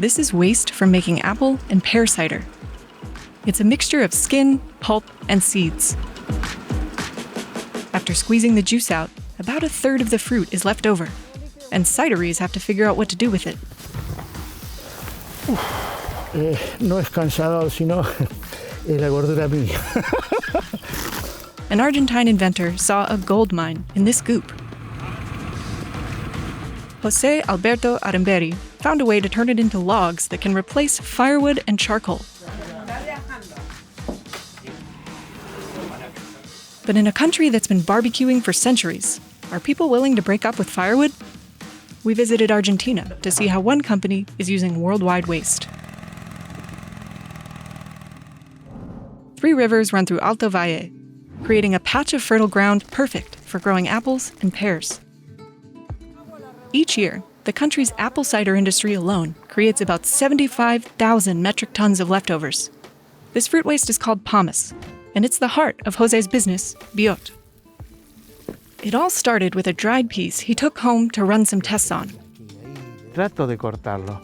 This is waste from making apple and pear cider. It's a mixture of skin, pulp, and seeds. After squeezing the juice out, about a third of the fruit is left over, and cideries have to figure out what to do with it. No es cansador, sino es la gordura mía. An Argentine inventor saw a gold mine in this goop. Jose Alberto Aremberi found a way to turn it into logs that can replace firewood and charcoal. But in a country that's been barbecuing for centuries, are people willing to break up with firewood? We visited Argentina to see how one company is using worldwide waste. 3 rivers run through Alto Valle, creating a patch of fertile ground perfect for growing apples and pears. Each year, the country's apple cider industry alone creates about 75,000 metric tons of leftovers. This fruit waste is called pomace, and it's the heart of Jose's business, Briquettes. It all started with a dried piece he took home to run some tests on. Trato de cortarlo.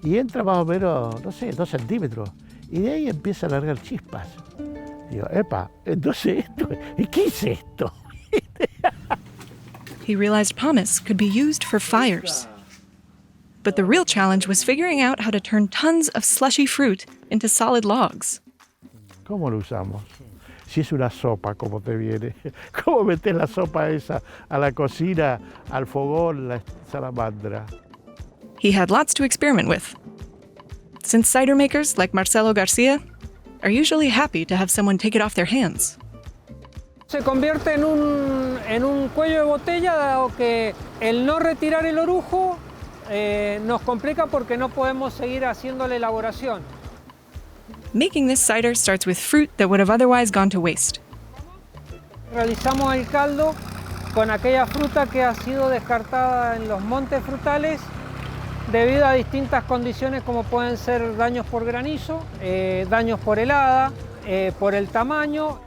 Y entra más o menos, no sé, 2 centímetros. Y de ahí empieza a largar chispas. Digo, epa, entonces esto, ¿y qué es esto? He realized pomace could be used for fires. But the real challenge was figuring out how to turn tons of slushy fruit into solid logs. ¿Cómo lo usamos? Si es una sopa, ¿cómo te viene? ¿Cómo metes la sopa esa a la cocina, al fogón, la salamandra? He had lots to experiment with. Since cider makers like Marcelo Garcia are usually happy to have someone take it off their hands. Se convierte en un cuello de botella, dado que el no retirar el orujo nos complica porque no podemos seguir haciendo la elaboración. Making this cider starts with fruit that would have otherwise gone to waste. Realizamos el caldo con aquella fruta que ha sido descartada en los montes frutales debido a distintas condiciones como pueden ser daños por granizo, daños por helada, por el tamaño.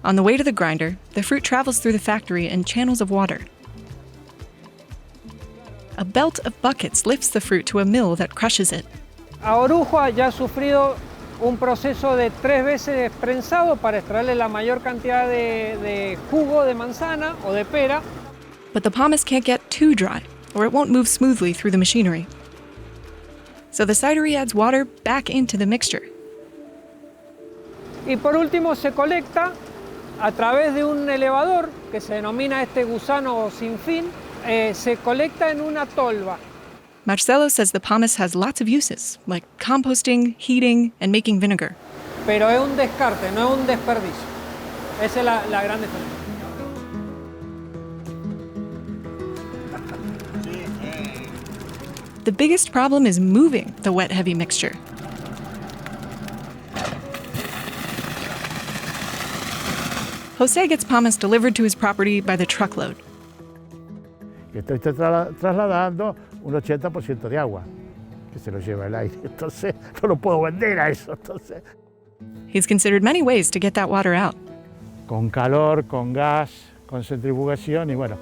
On the way to the grinder, the fruit travels through the factory in channels of water. A belt of buckets lifts the fruit to a mill that crushes it. A orujo ya ha sufrido un proceso de 3 veces prensado para extraerle la mayor cantidad de jugo de manzana o de pera. But the pomace can't get too dry, or it won't move smoothly through the machinery. So the cidery adds water back into the mixture. Y por último se colecta a través de un elevador que se denomina este gusano sin fin, se colecta en una tolva. Marcelo says the pomace has lots of uses, like composting, heating, and making vinegar. Pero es un descarte, no es un desperdicio. Esa es la gran diferencia. The biggest problem is moving the wet, heavy mixture. Jose gets pomace delivered to his property by the truckload. Estoy trasladando un 80% de agua, que se lo lleva el aire. Entonces, no lo puedo vender a eso. Entonces. He's considered many ways to get that water out. Con calor, con gas, con centrifugación y bueno,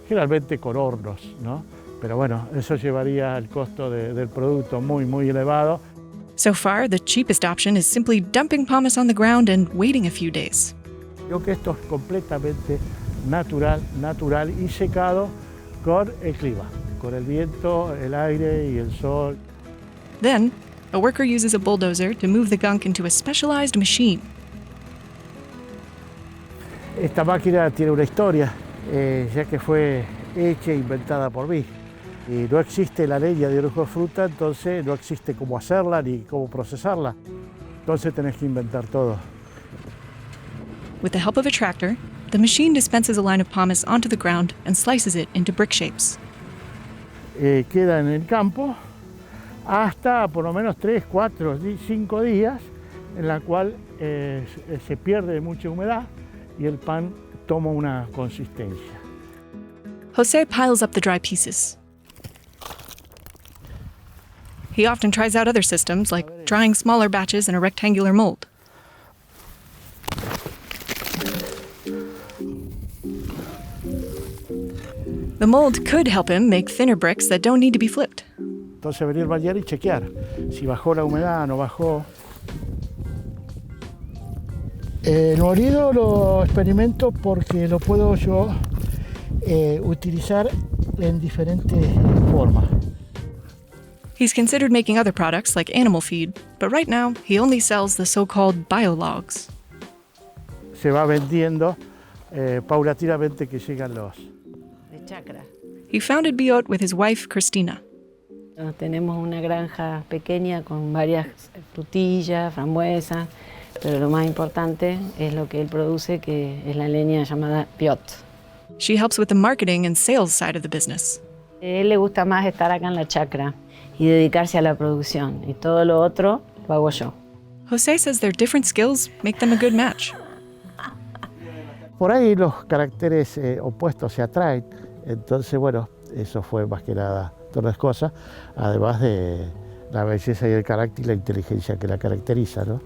generalmente con hornos, ¿no? Pero bueno, eso llevaría el costo del producto muy elevado. So far, the cheapest option is simply dumping pomace on the ground and waiting a few days. Creo que esto es completamente natural y secado con el clima, con el viento, el aire y el sol. Then, a worker uses a bulldozer to move the gunk into a specialized machine. Esta máquina tiene una historia, ya que fue hecha e inventada por mí. Y no existe la leña de orujo de fruta, entonces no existe cómo hacerla ni cómo procesarla. Entonces tenés que inventar todo. With the help of a tractor, the machine dispenses a line of pomace onto the ground and slices it into brick shapes. Queda en el campo hasta por lo menos 3, 4, 5 días, en la cual se pierde mucha humedad y el pan toma una consistencia. Jose piles up the dry pieces. He often tries out other systems, like drying smaller batches in a rectangular mold. The mold could help him make thinner bricks that don't need to be flipped. Entonces venir mañana y chequear si bajó la humedad, no bajó. El molido lo experimento porque lo puedo yo utilizar en diferentes formas. He's considered making other products like animal feed, but right now he only sells the so-called biologs. Se va vendiendo paulatinamente que llegan los. De chacra. He founded Biot with his wife, Cristina. Tenemos una granja pequeña con varias frutillas, frambuesas, pero lo más importante es lo que él produce, que es la leña llamada Biot. She helps with the marketing and sales side of the business. A él le gusta más estar acá en la chacra y dedicarse a la producción, y todo lo otro lo hago yo. Jose says their different skills make them a good match. Por ahí los caracteres opuestos se atraen, entonces bueno, eso fue más que nada todas las cosas, además de la belleza y el carácter y la inteligencia que la caracteriza, ¿no?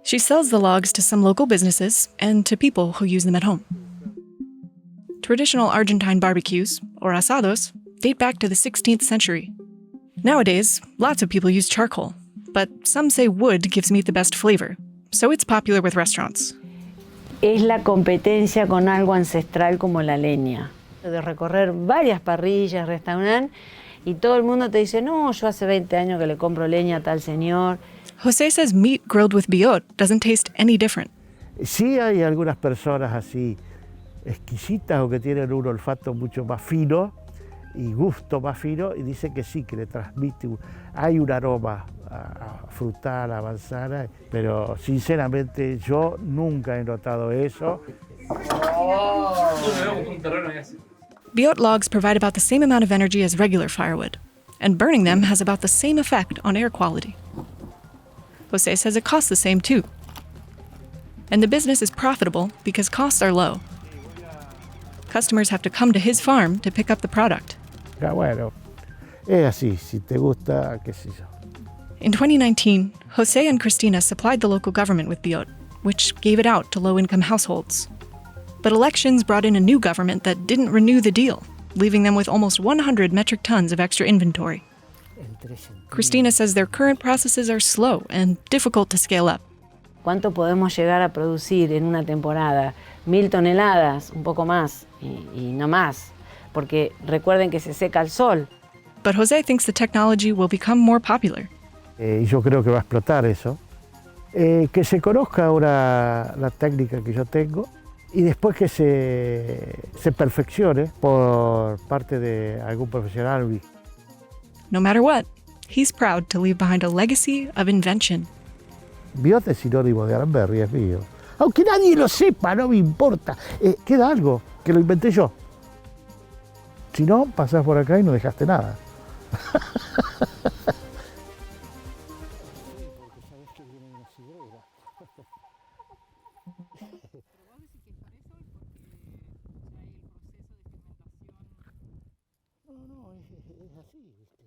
She sells the logs to some local businesses and to people who use them at home. Traditional Argentine barbecues, or asados, date back to the 16th century. Nowadays, lots of people use charcoal, but some say wood gives meat the best flavor, so it's popular with restaurants. Es la competencia con algo ancestral como la leña. De recorrer varias parrillas, restaurantes, y todo el mundo te dice, no, yo hace 20 años que le compro leña a tal señor. Jose says meat grilled with biot doesn't taste any different. Sí hay algunas personas así exquisitas o que tienen un olfato mucho más fino y gusto más fino y dicen que sí, que le transmite, hay un aroma a frutal, a manzana, pero sinceramente yo nunca he notado eso. Biot logs provide about the same amount of energy as regular firewood, and burning them has about the same effect on air quality. Jose says it costs the same too. And the business is profitable because costs are low. Customers have to come to his farm to pick up the product. Bueno, es así, si te gusta, qué sé yo. In 2019, Jose and Cristina supplied the local government with biot, which gave it out to low-income households. But elections brought in a new government that didn't renew the deal, leaving them with almost 100 metric tons of extra inventory. Cristina says their current processes are slow and difficult to scale up. ¿Cuánto podemos llegar a producir en una temporada? 1000 toneladas, un poco más, y no más, porque recuerden que se seca el sol. But Jose thinks the technology will become more popular. Y yo creo que va a explotar eso. Que se conozca ahora la técnica que yo tengo y después que se perfeccione por parte de algún profesional. No matter what, he's proud to leave behind a legacy of invention. Biot es sinónimo de Aranberry, es mío. Aunque nadie lo sepa, no me importa. Queda algo, que lo inventé yo. Si no, pasás por acá y no dejaste nada. No, es así, ¿viste?